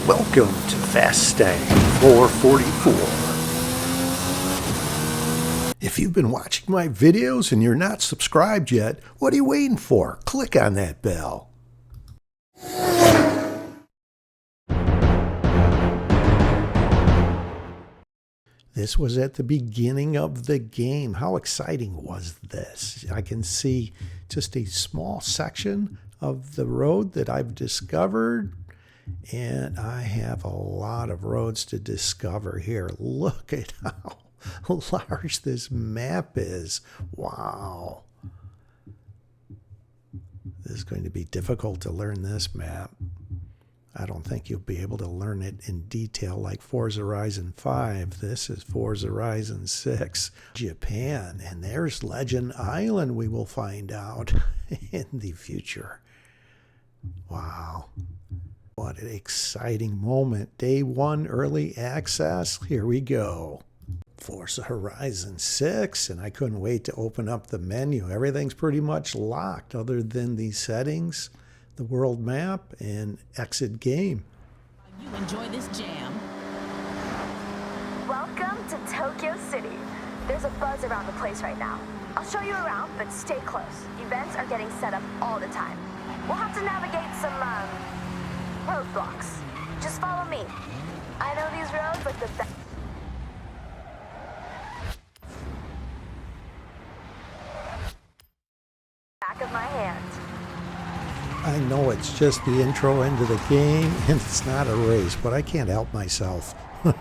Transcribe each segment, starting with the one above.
Welcome to Fastang 444. If you've been watching my videos and you're not subscribed yet, what are you waiting for? Click on that bell. This was at the beginning of the game. How exciting was this? I can see just a small section of the road that I've discovered, and I have a lot of roads to discover here. Look at how large this map is. Wow. This is going to be difficult to learn this map. I don't think you'll be able to learn it in detail like Forza Horizon 5. This is Forza Horizon 6. Japan, and there's Legend Island, we will find out in the future. Wow. What an exciting moment. Day 1 early access. Here we go. Forza Horizon 6, and I couldn't wait to open up the menu. Everything's pretty much locked other than the settings, the world map, and exit game. You enjoy this jam. Welcome to Tokyo City. There's a buzz around the place right now. I'll show you around, but stay close. Events are getting set up all the time. We'll have to navigate some roadblocks. Just follow me. I know these roads like the best. Back of my hand. I know it's just the intro into the game, and it's not a race, but I can't help myself. And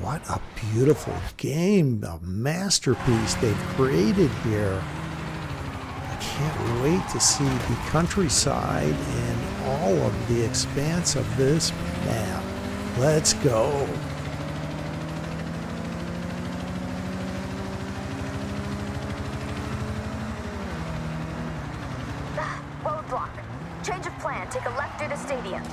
what a beautiful game, a masterpiece they've created here. I can't wait to see the countryside and all of the expanse of this map. Let's go. Roadblock. Change of plan. Take a left through the stadium.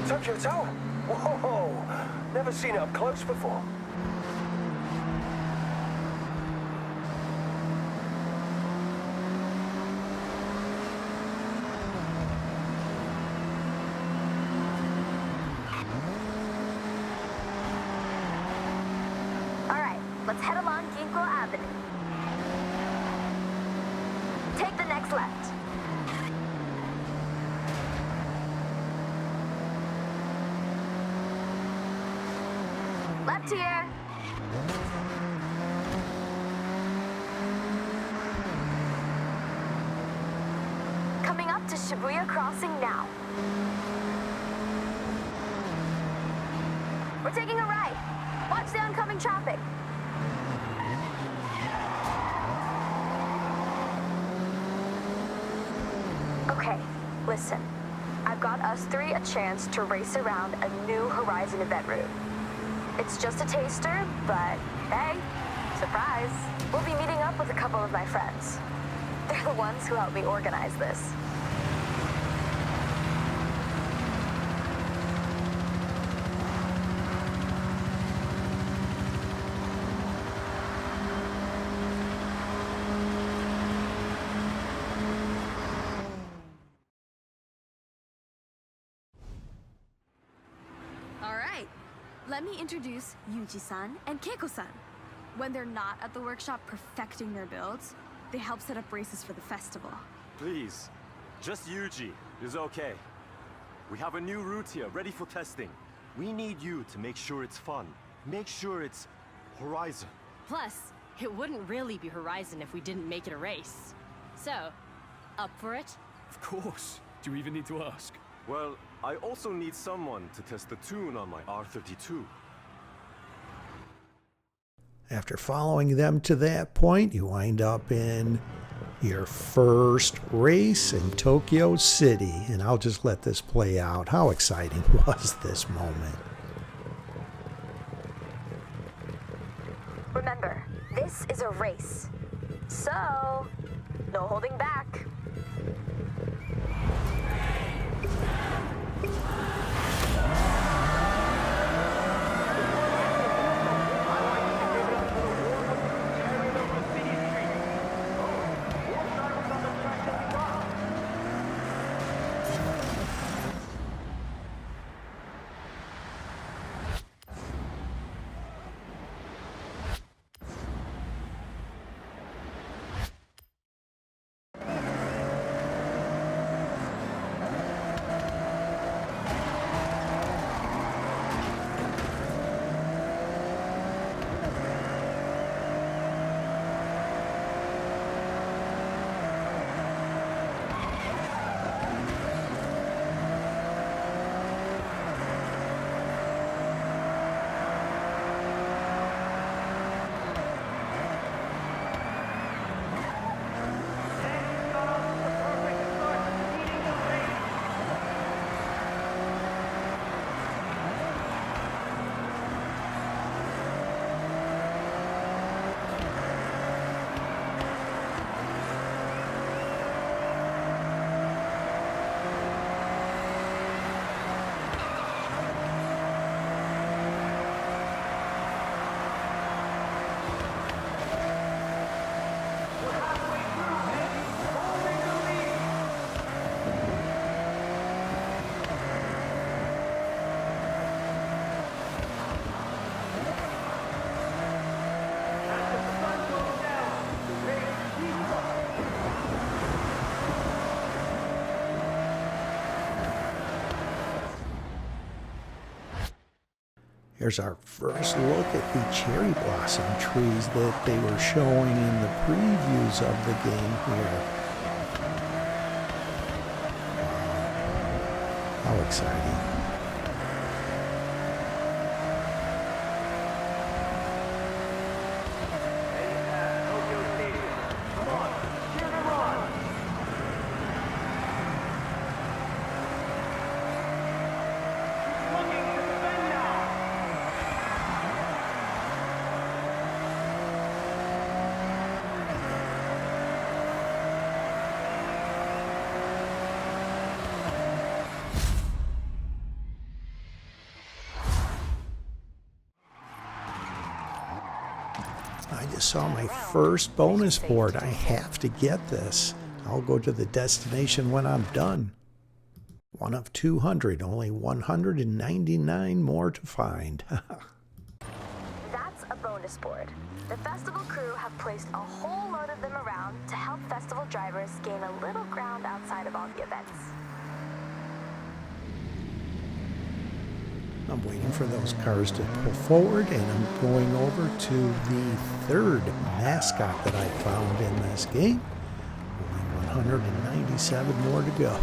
Tokyo Tower? Whoa! Never seen it up close before. Alright, let's head along Ginko Avenue. Take the next left. Left here. Coming up to Shibuya Crossing now. We're taking a right. Watch the oncoming traffic. Okay, listen. I've got us 3 a chance to race around a new Horizon event route. It's just a taster, but hey, surprise. We'll be meeting up with a couple of my friends. They're the ones who helped me organize this. All right. Let me introduce Yuji-san and Keiko-san. When they're not at the workshop perfecting their builds, they help set up races for the festival. Please, just Yuji is okay. We have a new route here, ready for testing. We need you to make sure it's fun. Make sure it's Horizon. Plus, it wouldn't really be Horizon if we didn't make it a race. So, up for it? Of course. Do you even need to ask? Well, I also need someone to test the tune on my R32. After following them to that point, you wind up in your first race in Tokyo City. And I'll just let this play out. How exciting was this moment? Remember, this is a race. So, no holding back. Here's our first look at the cherry blossom trees that they were showing in the previews of the game here. How exciting. I just saw my first bonus board. I have to get this. I'll go to the destination when I'm done. One of 200, only 199 more to find. That's a bonus board. The festival crew have placed a whole load of them around to help festival drivers gain a little ground outside of all the events. I'm waiting for those cars to pull forward, and I'm going over to the third mascot that I found in this game. Only 197 more to go.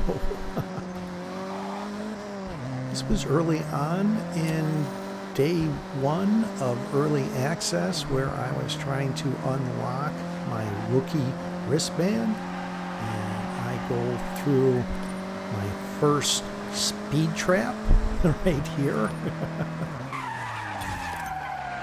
This was early on in day one of early access, where I was trying to unlock my rookie wristband, and I go through my first speed trap right here.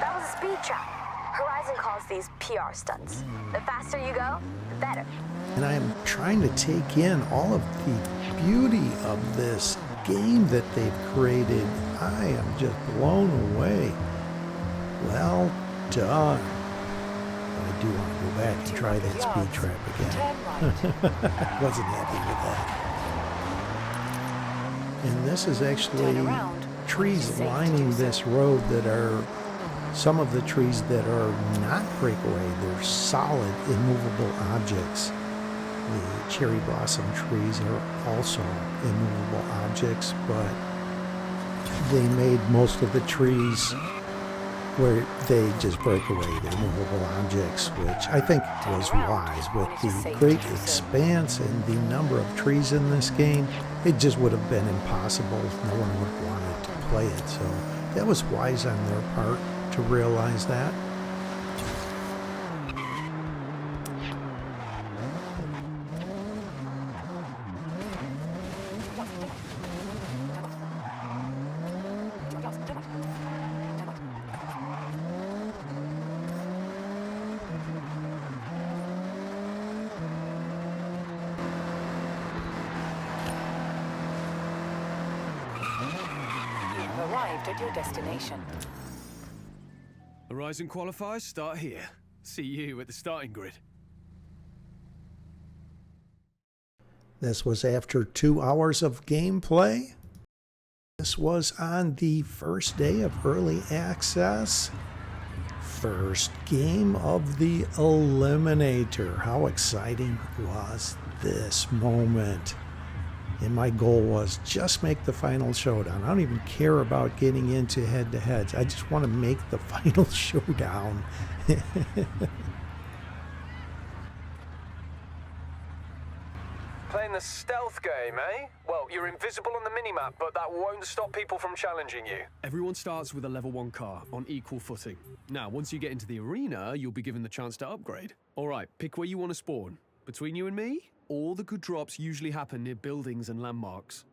That was a speed trap. Horizon calls these PR stunts. The faster you go, the better. And I'm trying to take in all of the beauty of this game that they've created. I am just blown away. Well done. But I do want to go back and try that speed trap again. Wasn't happy with that. And this is actually trees lining this road that are some of the trees that are not breakaway. They're solid, immovable objects. The cherry blossom trees are also immovable objects, but they made most of the trees where they just break away. They're movable objects, which I think was wise. With the great expanse and the number of trees in this game, it just would have been impossible. No one would have wanted to play it. So that was wise on their part to realize that. arrived at your destination. Horizon qualifiers start here. See you at the starting grid. This was after 2 hours of gameplay. This was on the first day of early access. First game of the Eliminator. How exciting was this moment? And my goal was just make the final showdown. I don't even care about getting into head-to-heads. I just want to make the final showdown. Playing the stealth game, eh? Well, you're invisible on the minimap, but that won't stop people from challenging you. Everyone starts with a level 1 car on equal footing. Now, once you get into the arena, you'll be given the chance to upgrade. All right, pick where you want to spawn. Between you and me, all the good drops usually happen near buildings and landmarks.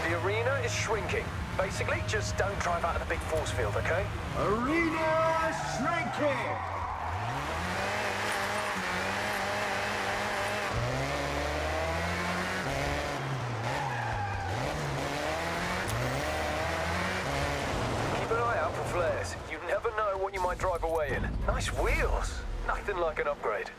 The arena is shrinking. Basically, just don't drive out of the big force field, okay? Arena shrinking! Keep an eye out for flares. You never know what you might drive away in. Nice wheels. Nothing like an upgrade.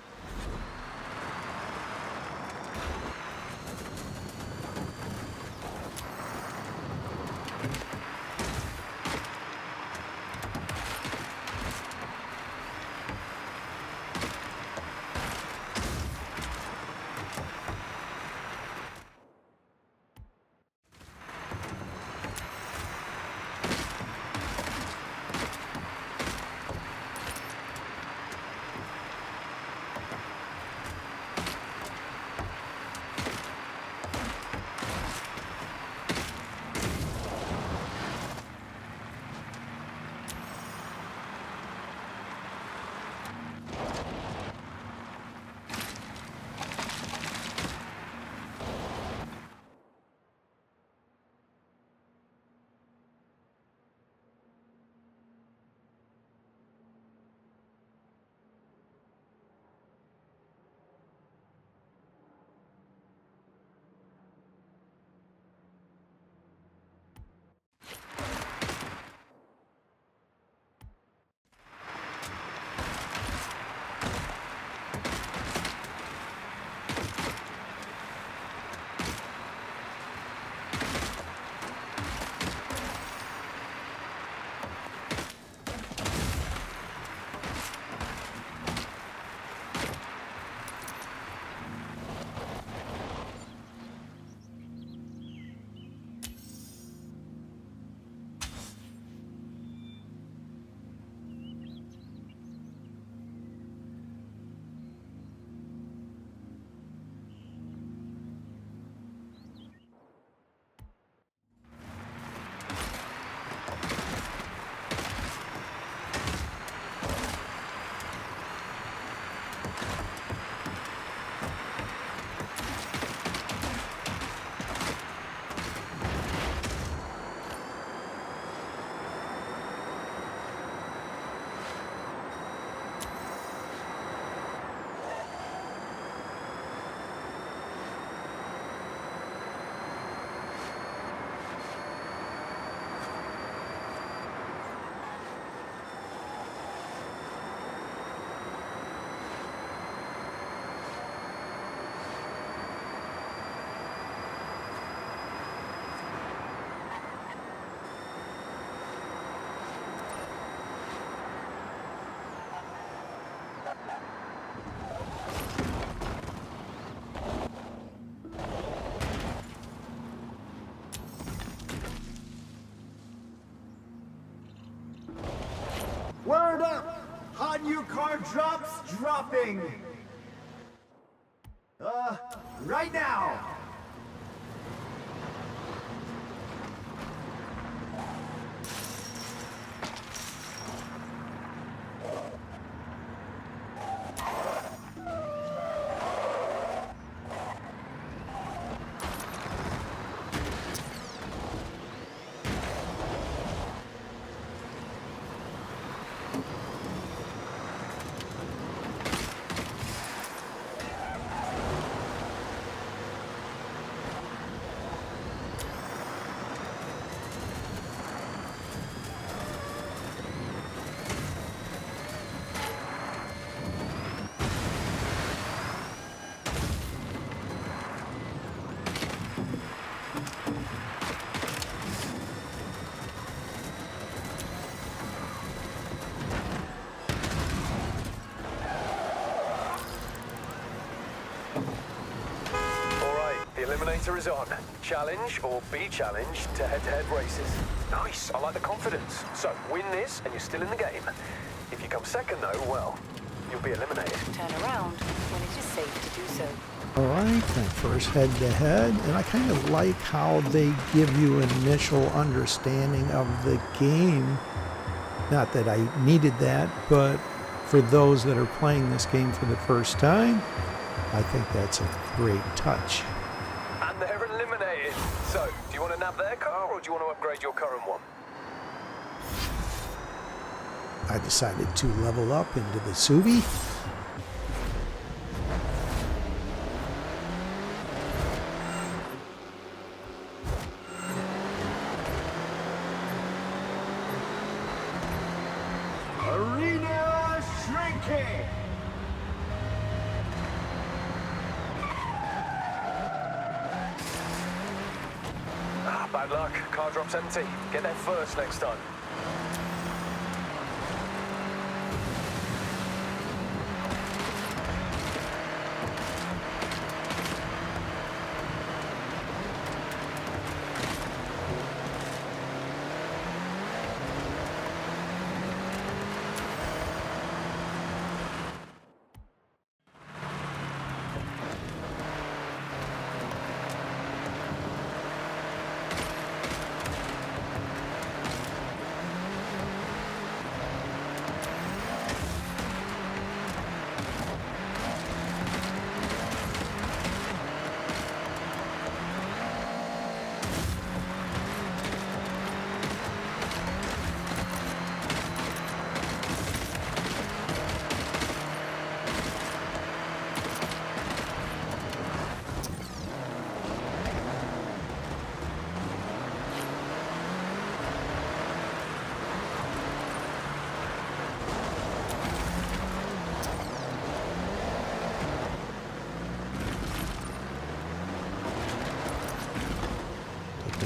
Hot new car drops dropping. Right now. The Eliminator is on. Challenge or be challenged to head-to-head races. Nice, I like the confidence. So, win this and you're still in the game. If you come second though, well, you'll be eliminated. Turn around when it is safe to do so. All right, my first head-to-head, and I kind of like how they give you an initial understanding of the game. Not that I needed that, but for those that are playing this game for the first time, I think that's a great touch. And they're eliminated. So, do you want to nab their car or do you want to upgrade your current one? I decided to level up into the Subi. Arena shrinking. Bad luck. Car drops empty. Get there first next time.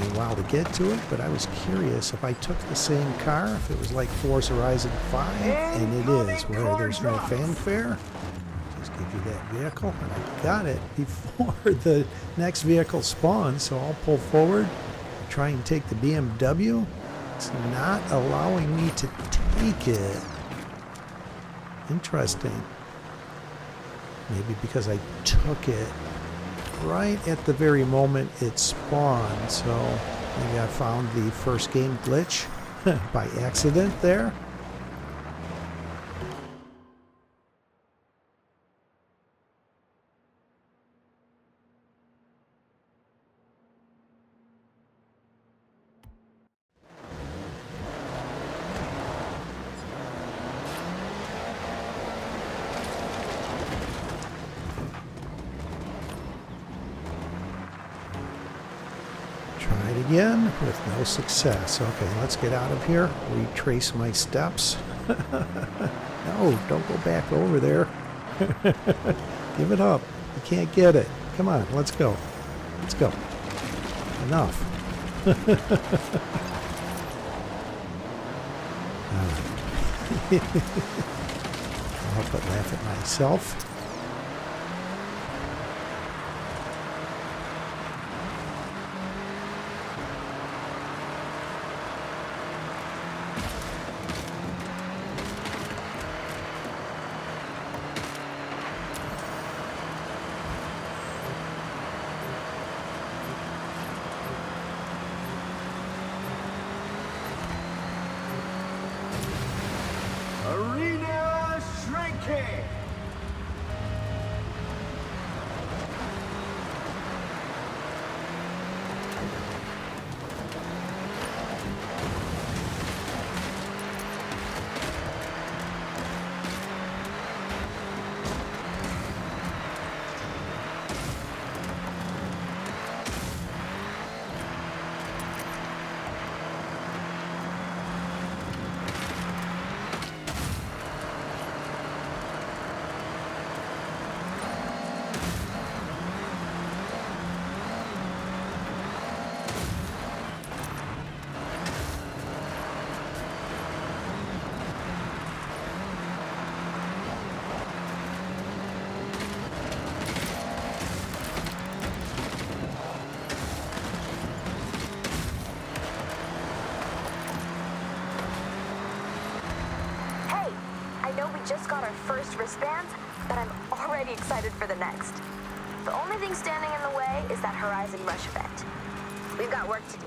A while to get to it, but I was curious if I took the same car, if it was like Forza Horizon 5, and it is, where there's no fanfare. Just give you that vehicle, and I got it before the next vehicle spawns, so I'll pull forward, try and take the BMW. It's not allowing me to take it. Interesting. Maybe because I took it right at the very moment it spawned, so maybe I found the first game glitch by accident there. Try it again with no success. Okay, let's get out of here. Retrace my steps. No, don't go back over there. Give it up. You can't get it. Come on, let's go. Let's go. Enough. I'll but laugh at myself. just got our first wristbands, but I'm already excited for the next. The only thing standing in the way is that Horizon Rush event. We've got work to do.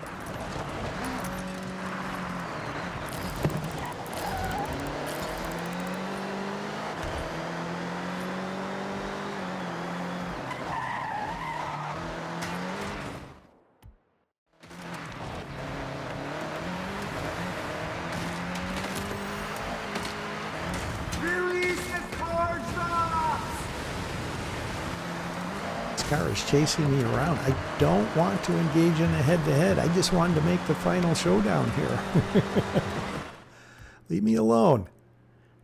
Release the car drops! This car is chasing me around. I don't want to engage in a head-to-head. I just wanted to make the final showdown here. Leave me alone.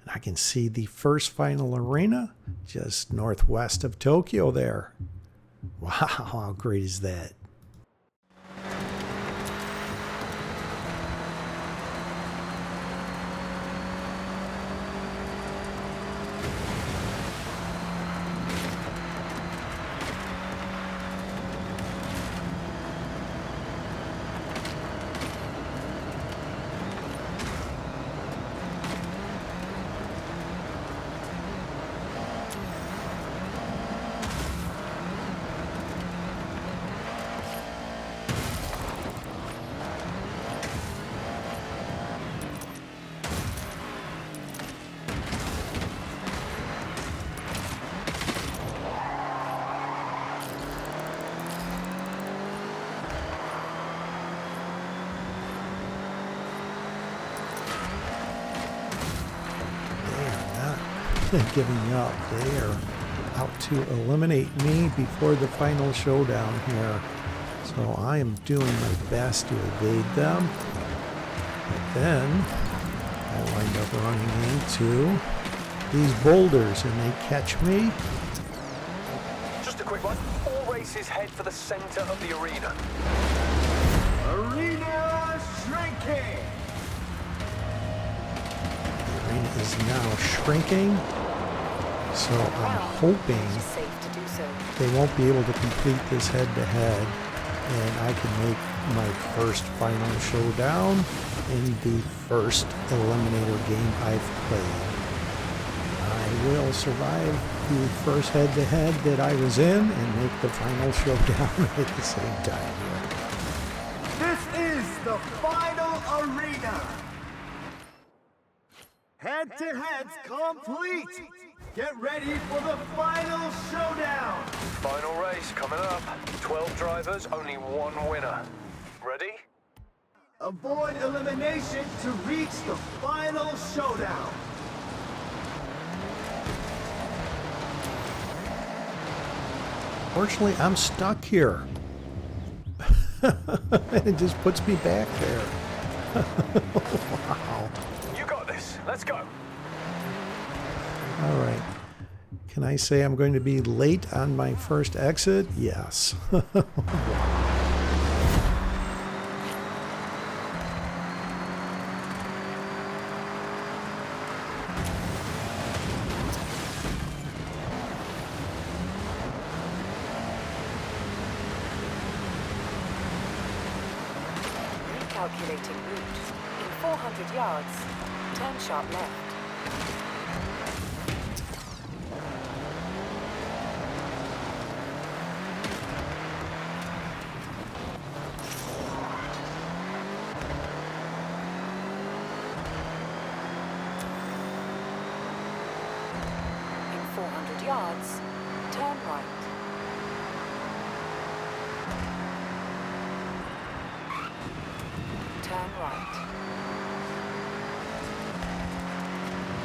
And I can see the first final arena just northwest of Tokyo there. Wow, how great is that? Giving up. They are out to eliminate me before the final showdown here. So I am doing my best to evade them. But then I wind up running into these boulders and they catch me. Just a quick one. All races head for the center of the arena. Arena shrinking! The arena is now shrinking. So I'm hoping It is safe to do so. they won't be able to complete this head-to-head, and I can make my first final showdown in the first Eliminator game I've played. I will survive the first head-to-head that I was in and make the final showdown at the same time here. This is the final arena! Head-to-heads complete! Get ready for the final showdown! Final race coming up. 12 drivers, only one winner. Ready? Avoid elimination to reach the final showdown! Fortunately, I'm stuck here. It just puts me back there. Wow. You got this. Let's go. All right. Can I say I'm going to be late on my first exit? Yes. Recalculating route. In 400 yards, turn sharp left. In 400 yards, turn right. Turn right.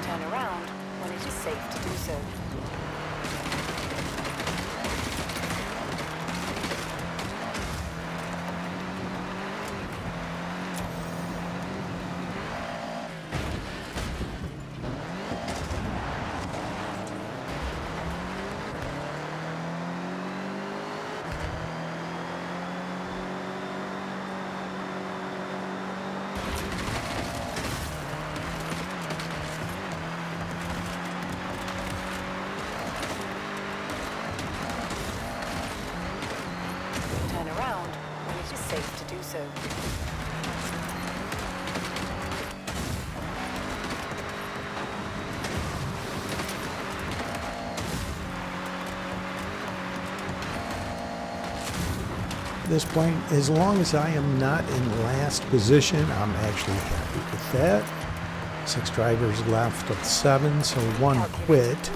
Turn around when it is safe to do so. Turn around when it is safe to do so. this point, as long as I am not in last position, I'm actually happy with that. 6 drivers left of 7, so 1 quit.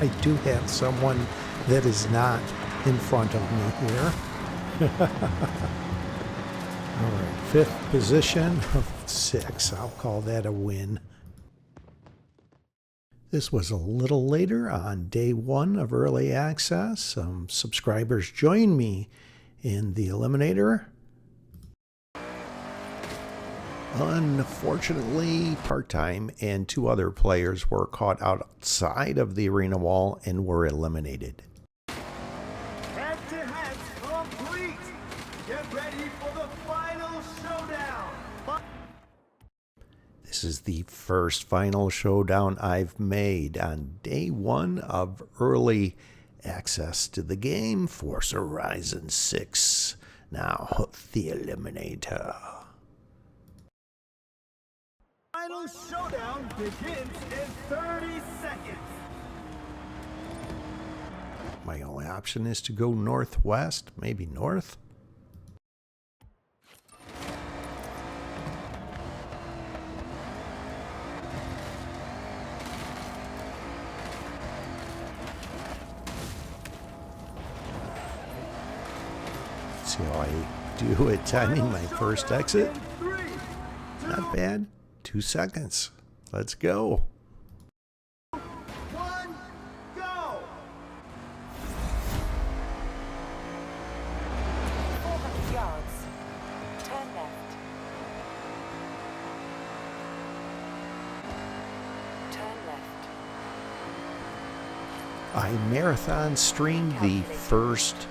I do have someone that is not in front of me here. All right, 5th position of 6. I'll call that a win. This was a little later on day 1 of early access. Some subscribers joined me in the Eliminator. Unfortunately, part-time and 2 other players were caught outside of the arena wall and were eliminated. Head-to-heads complete. Get ready for the final showdown. This is the first final showdown I've made on day 1 of early access to the game, Forza Horizon 6. Now, the Eliminator. Final showdown begins in 30 seconds. My only option is to go northwest, maybe north. See how I do at timing my first exit. Not bad. 2 seconds. Let's go. 1, go! 400 yards. Turn left. Turn left. I marathon streamed the first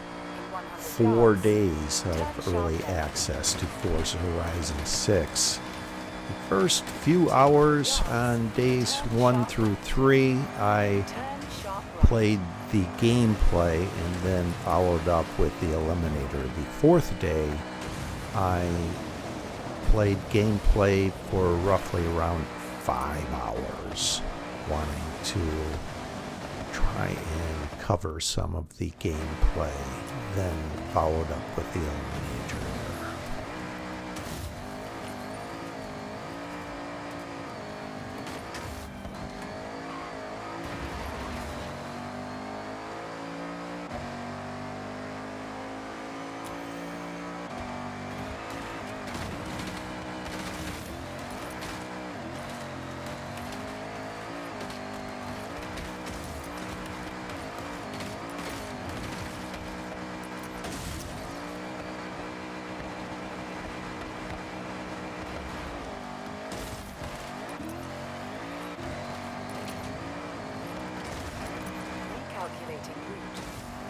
4 days of early access to Forza Horizon 6. The first few hours on days 1 through 3, I played the gameplay and then followed up with the Eliminator. The 4th day, I played gameplay for roughly around 5 hours, wanting to try and cover some of the gameplay, then followed up with the Eliminator. Recalculating route.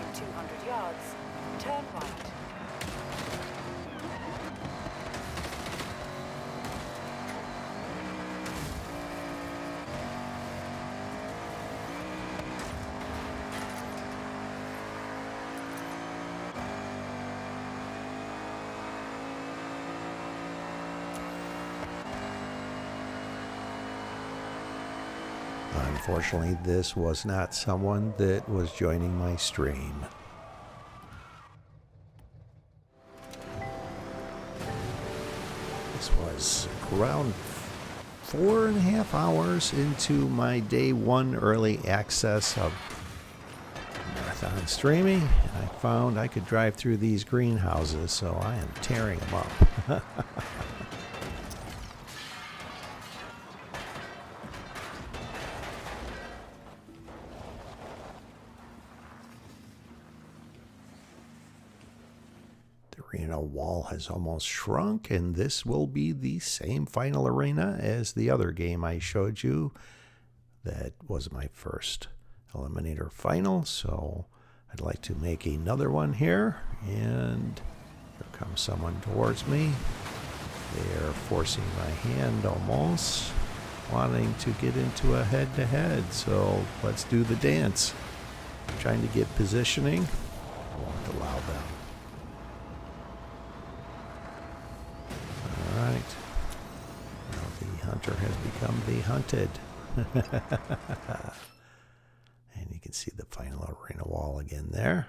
In 200 yards, turn right. Unfortunately, this was not someone that was joining my stream. This was around 4.5 hours into my day 1 early access of marathon streaming. I found I could drive through these greenhouses, so I am tearing them up. Arena wall has almost shrunk, and this will be the same final arena as the other game I showed you. That was my first Eliminator final, so I'd like to make another one here. And here comes someone towards me. They are forcing my hand almost, wanting to get into a head-to-head, so let's do the dance. I'm trying to get positioning. I won't allow them. Alright. Now the hunter has become the hunted. And you can see the final arena wall again there.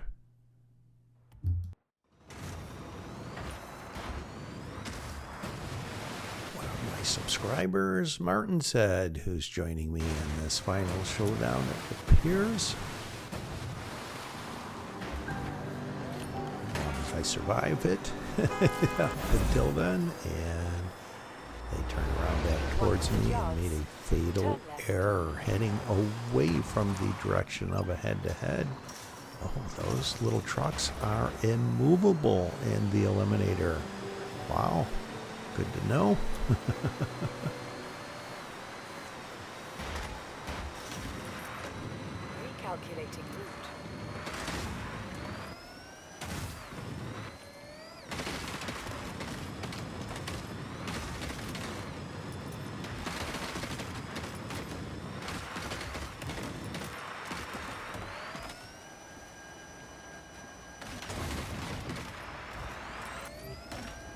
subscribers, Martin said, who's joining me in this final showdown, it appears. If I survive it until then, and they turn around back towards me and made a fatal error, heading away from the direction of a head-to-head. Oh, those little trucks are immovable in the Eliminator. Wow, good to know. Recalculating route.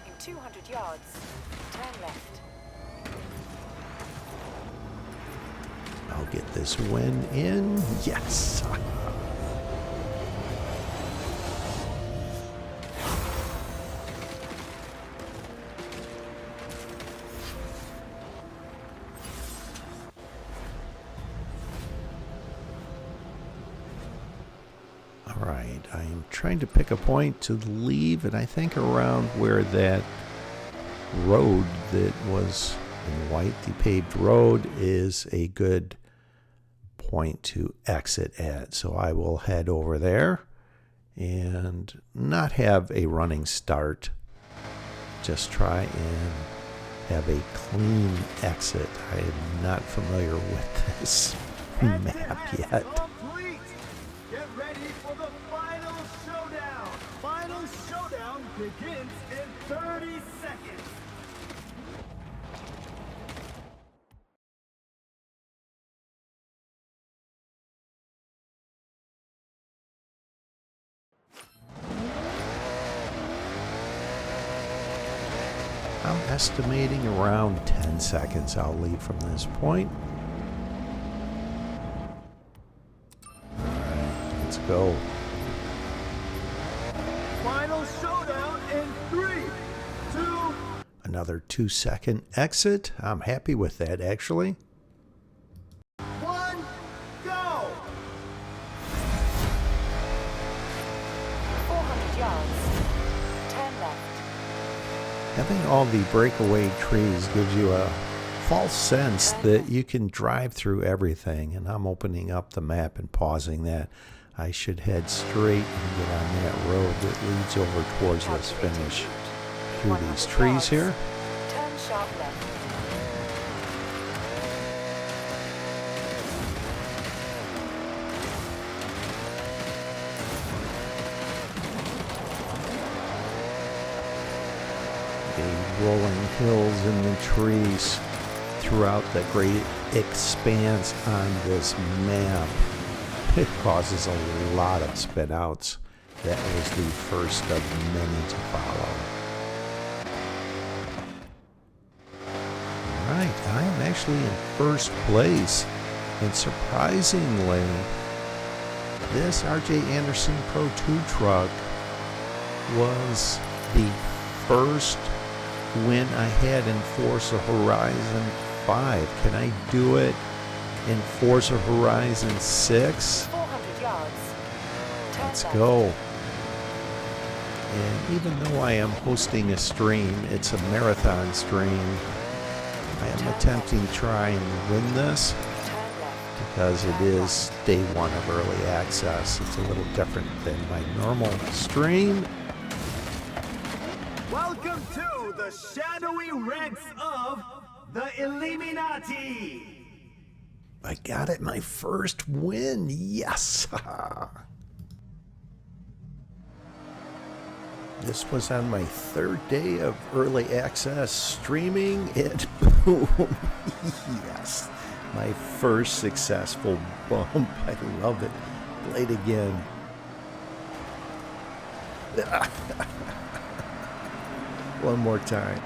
In 200 yards, turn left. I'll get this win in. Yes. All right, I'm trying to pick a point to leave, and I think around where that road that was in white, the paved road, is a good point to exit at. So I will head over there and not have a running start. Just try and have a clean exit. I am not familiar with this map yet. Complete. Get ready for the final showdown. Final showdown begins in 30 seconds. I'm estimating around 10 seconds I'll leave from this point. Alright, let's go. Final showdown in 3, 2, Another 2-second exit. I'm happy with that, actually. 1, go! 400 yards, turn left. Having all the breakaway trees gives you a false sense that you can drive through everything, and I'm opening up the map and pausing that. I should head straight and get on that road that leads over towards this finish. Through these trees here. Turn sharp left. The rolling hills and the trees throughout the great expanse on this map. It causes a lot of spin outs. That was the first of many to follow. Alright, I am actually in first place. And surprisingly, this RJ Anderson Pro 2 truck was the first win I had in Forza Horizon 5. Can I do it in Forza Horizon 6? 400 yards, turn Let's left. go. And even though I am hosting a stream, it's a marathon stream, I am attempting to try and win this Turn left. because it is day one of early access. It's a little different than my normal stream. Welcome to the shadowy ranks of the Illuminati. I got it, my first win. Yes. This was on my third day of early access streaming, and boom. Yes. My first successful bump. I love it. Play it again. One more time.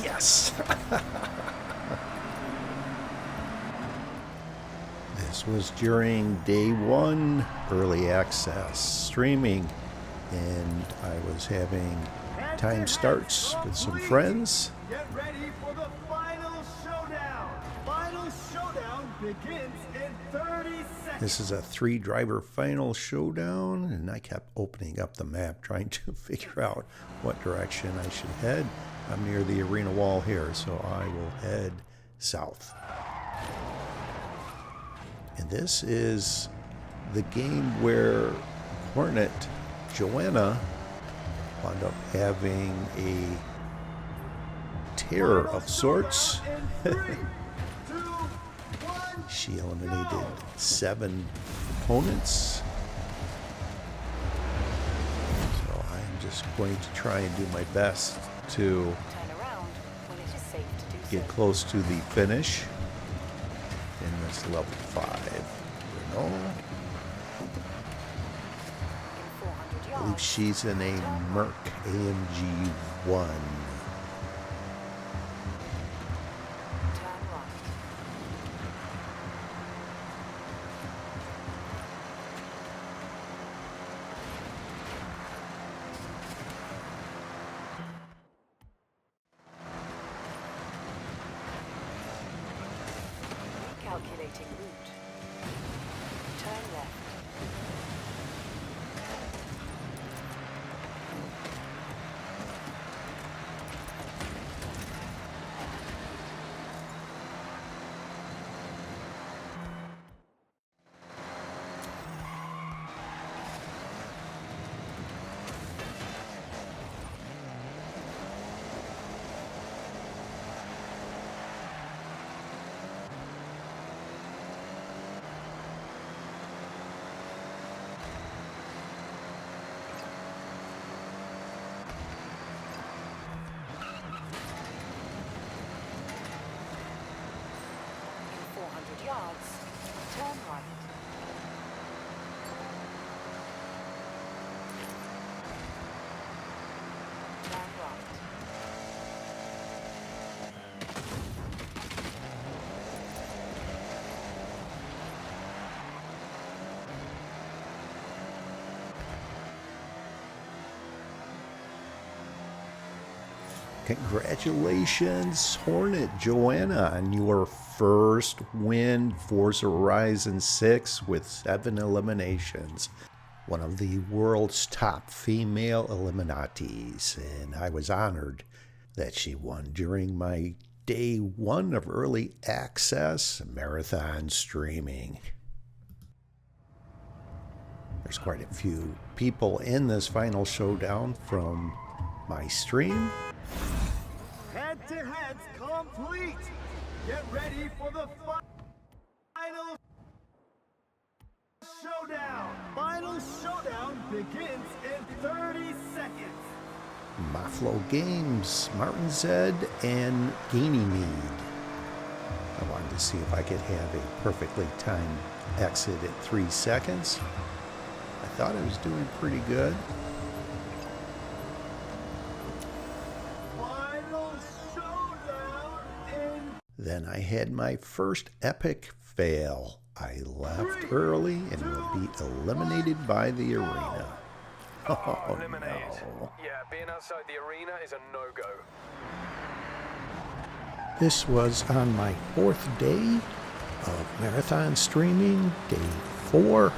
Yes. This was during day one early access streaming, and I was having Time starts with some friends. Get ready for the final showdown. Final showdown begins in 30 seconds. This is a 3-driver final showdown, and I kept opening up the map trying to figure out what direction I should head. I'm near the arena wall here, so I will head south. And this is the game where Hornet Joanna wound up having a tear of sorts. She eliminated 7 opponents. So I'm just going to try and do my best to Turn around when it is safe to do get so. close to the finish in this level 5 Renault. In 400 I believe yards, she's in a Merc AMG 1. turn right. Calculating route. Turn left. In 400 yards, turn right. Turn right. Congratulations, Hornet Joanna, on your first win, Forza Horizon 6 with 7 eliminations. One of the world's top female Illuminatis, and I was honored that she won during my day 1 of early access marathon streaming. There's quite a few people in this final showdown from my stream. Head-to-heads complete. Get ready for the final showdown. Final showdown begins in 30 seconds. Maflo Games, Martin Zed, and Ganymede. I wanted to see if I could have a perfectly timed exit at 3 seconds. I thought I was doing pretty good. Final showdown in Then I had my first epic fail. I left early and will be eliminated by the arena. Oh, Eliminated. no. Yeah, being outside the arena is a no-go. This was on my 4th day of marathon streaming, day 4, early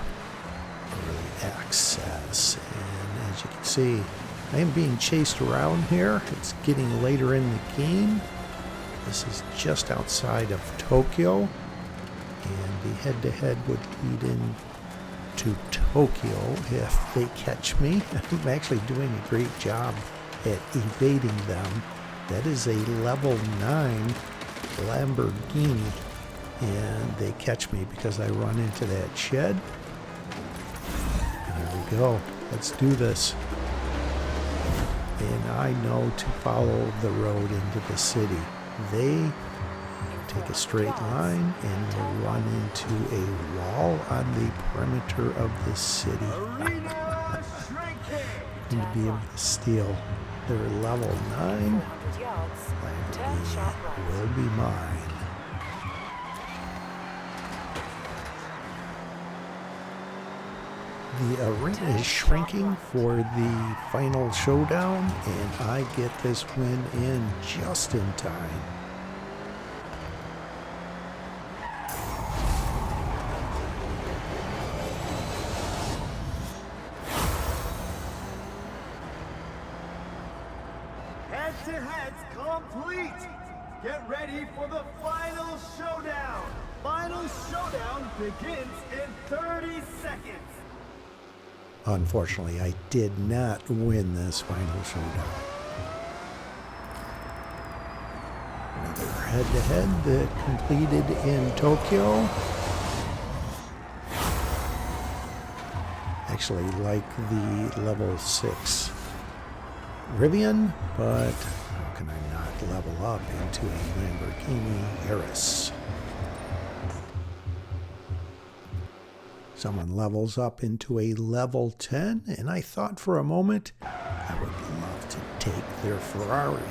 access. And as you can see, I am being chased around here. It's getting later in the game. This is just outside of Tokyo, and the head-to-head would lead in to Tokyo if they catch me. I'm actually doing a great job at evading them. That is a level 9 Lamborghini, and they catch me because I run into that shed. And there we go. Let's do this. And I know to follow the road into the city. They take a straight line and will run into a wall on the perimeter of the city. arena shrinking. And to be able to steal their level 9 400 yards, turn sharp right. Lamborghini will be mine. The arena is shrinking for the final showdown, and I get this win in just in time. Head-to-heads complete. Get ready for the final showdown. Final showdown begins in 30 seconds. Unfortunately, I did not win this final showdown. Another head-to-head that completed in Tokyo. Actually like the level 6 Rivian, but how can I not level up into a Lamborghini Urus? Someone levels up into a level 10, and I thought for a moment I would love to take their Ferrari.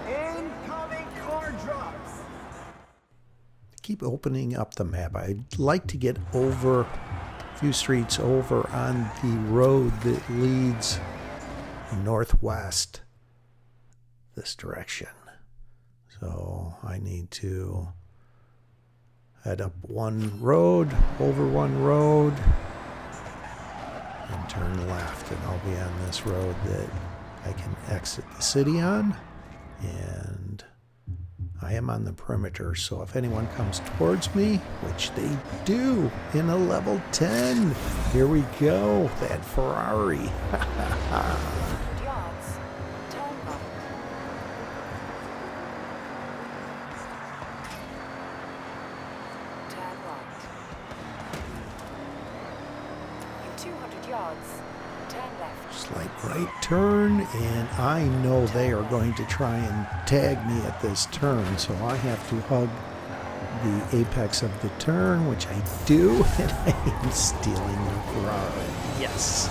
Incoming car drops. Keep opening up the map. I'd like to get over a few streets over on the road that leads northwest this direction. So I need to head up one road, over one road, and turn left, and I'll be on this road that I can exit the city on. And I am on the perimeter, so if anyone comes towards me, which they do in a level 10, here we go, that Ferrari. 100 yards. Turn right. Turn right. In 200 yards, turn left. Slight right turn, and I know they are going to try and tag me at this turn, so I have to hug the apex of the turn, which I do, and I am stealing their Ferrari. Yes.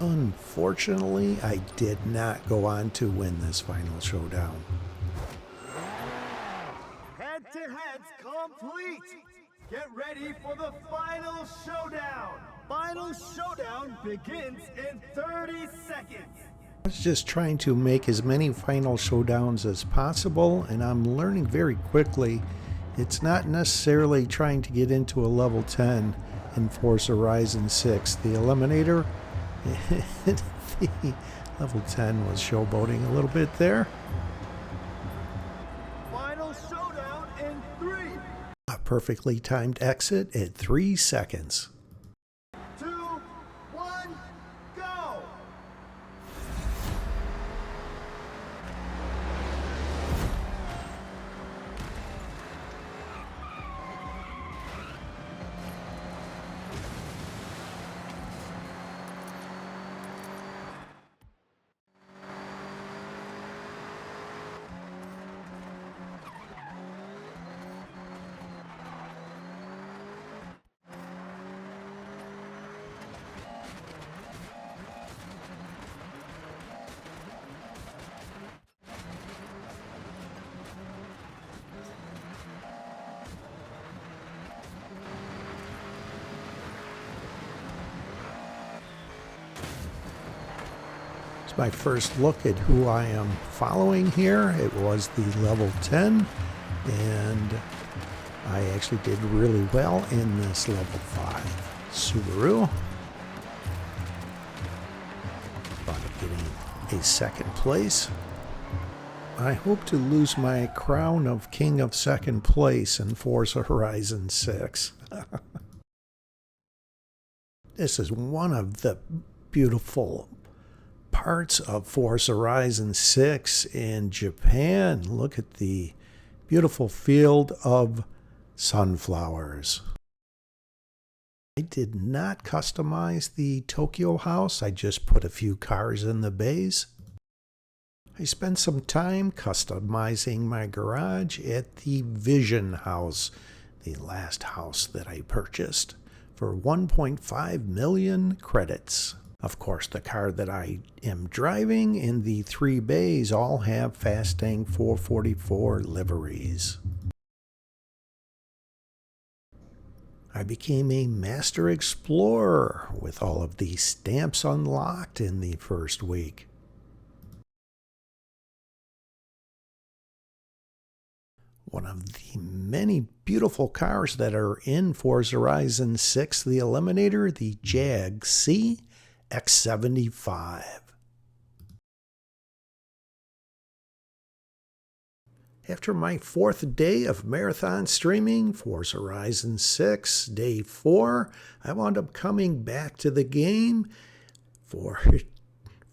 Unfortunately, I did not go on to win this final showdown. Head-to-heads complete. Get ready for the final showdown. Final showdown begins in 30 seconds. I was just trying to make as many final showdowns as possible, and I'm learning very quickly it's not necessarily trying to get into a level 10 in Forza Horizon 6. The Eliminator, the level 10 was showboating a little bit there. Final showdown in 3, A perfectly timed exit at 3 seconds. 2, 1, go! My first look at who I am following here. It was the level 10, and I actually did really well in this level 5 Subaru. Thought of getting a second place. I hope to lose my crown of King of Second Place in Forza Horizon 6. This is one of the beautiful parts of Forza Horizon 6 in Japan. Look at the beautiful field of sunflowers. I did not customize the Tokyo house. I just put a few cars in the bays. I spent some time customizing my garage at the Vision house, the last house that I purchased, for 1.5 million credits. Of course, the car that I am driving in the 3 bays all have Fastang 444 liveries. I became a master explorer with all of the stamps unlocked in the first week. One of the many beautiful cars that are in Forza Horizon 6, the Eliminator, the Jag C X75. After my 4th day of marathon streaming Forza Horizon 6, day 4, I wound up coming back to the game for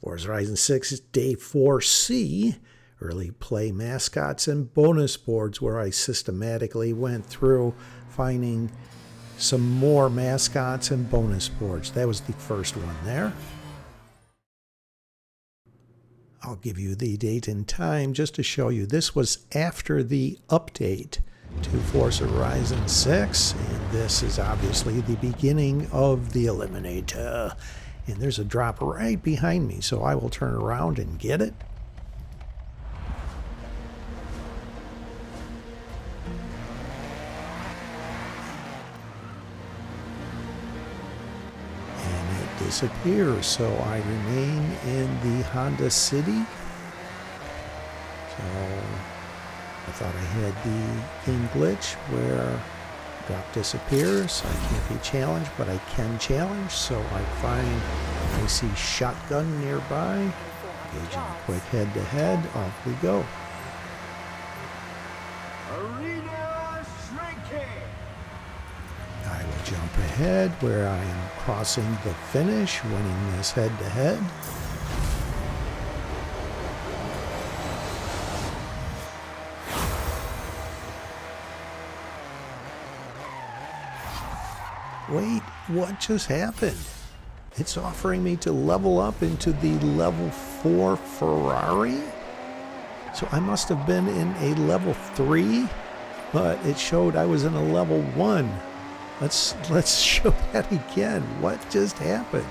Forza Horizon 6, day 4C, early play mascots and bonus boards, where I systematically went through finding some more mascots and bonus boards. That was the first one there. I'll give you the date and time just to show you. This was after the update to Forza Horizon 6, and this is obviously the beginning of the Eliminator. And there's a drop right behind me, so I will turn around and get it. Disappears, so I remain in the Honda City. So I thought I had the game glitch where drop disappears. I can't be challenged, but I can challenge. So I see shotgun nearby. Engaging quick head-to-head. Off we go. Arena shrinking. I will jump ahead where I am crossing the finish, winning this head-to-head. Wait, what just happened? It's offering me to level up into the level 4 Ferrari? So I must have been in a level 3, but it showed I was in a level 1. Let's show that again. What just happened?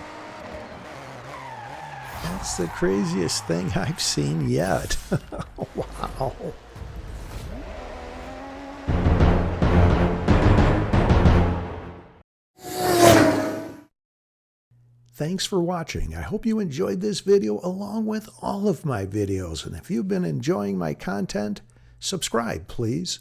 That's the craziest thing I've seen yet. Wow. Thanks for watching. I hope you enjoyed this video along with all of my videos. And if you've been enjoying my content, subscribe, please.